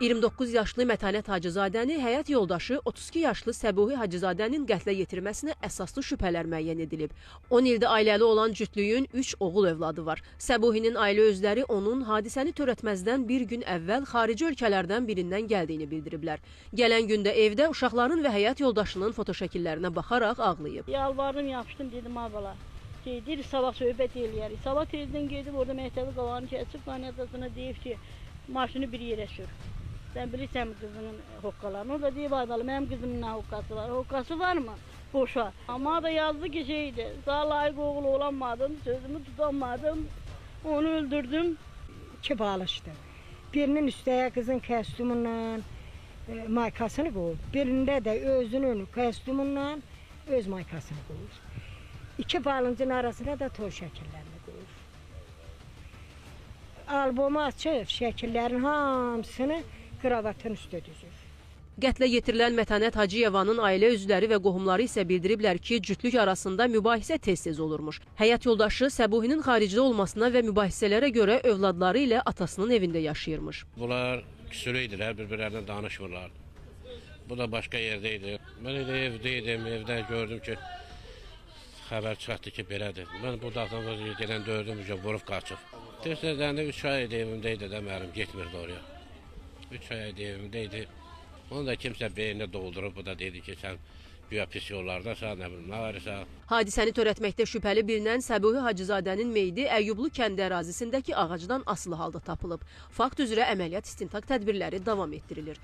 29 yaşlı Mətanət Hacızadəni həyat yoldaşı 32 yaşlı Səbuhi Hacızadənin qətlə yetirməsinə əsaslı şübhələr müəyyən edilib. 10 ildə ailəli olan cütlüyün 3 oğul övladı var. Səbuhinin ailə özləri onun hadisəni törətməzdən bir gün əvvəl xarici ölkələrdən birindən gəldiyini bildiriblər. Gələn gündə evdə uşaqların və həyat yoldaşının fotoşəkillərinə baxaraq ağlayıb. Yalvardım, yapışdım, dedim abala. Deyir, sabah söhbət eləyərik. Sabah tezdən gedib orada məktəbi qalanı kəsib, qaynadasına deyib ki, maşını bir yerə sür. Sən bilirsən qızının hoqqalarını. O da deyib, aydalı, mənim qızımın nə hoqqası var? Hoqqası varmı? Boşa. Amma da yazdı ki, şeydir, daha layiq oğul olamadım, sözümü tutamadım, onu öldürdüm. İki balışdı. Birinin üstəyə qızın kostyumundan maykasını qoyur. Birində də özünün kostyumundan öz maykasını qoyur. İki balıncın arasına da toy şəkillərini qoyur. Albomu açıb şəkillərin hamısını kravatın üstə düzür. Qətlə yetirilən Mətanət Hacıyevanın ailə üzvləri və qohumları isə bildiriblər ki, cütlük arasında mübahisə tez-tez olurmuş. Həyat yoldaşı Səbuhinin xaricdə olmasına və mübahisələrə görə övladları ilə atasının evində yaşayırmış. Bunlar küsülü idilər, bir-birlərindən danışmırlardı. Bu da başqa yerdə idi. Mən elə evdəydim, evdə gördüm ki, xəbər çıxartdı ki, belədir. Mən bu dağdan gedən dördüm, vurub qaçıb. Tez-tezdən də 3 ay evimdə idi də mənim, getmirdi oraya. 3 ay evimdə idi. Onu da kimsə beyninə doldurub, bu da dedi ki, sən güya pis yollardasan, nə bilim, nə varsa. Hadisəni törətməkdə şübhəli bilinən Səbuhi Hacızadənin meyidi Əyyublu kəndi ərazisindəki ağacdan asılı halda tapılıb. Fakt üzrə əməliyyat istintaq tədbirləri davam etdirilir.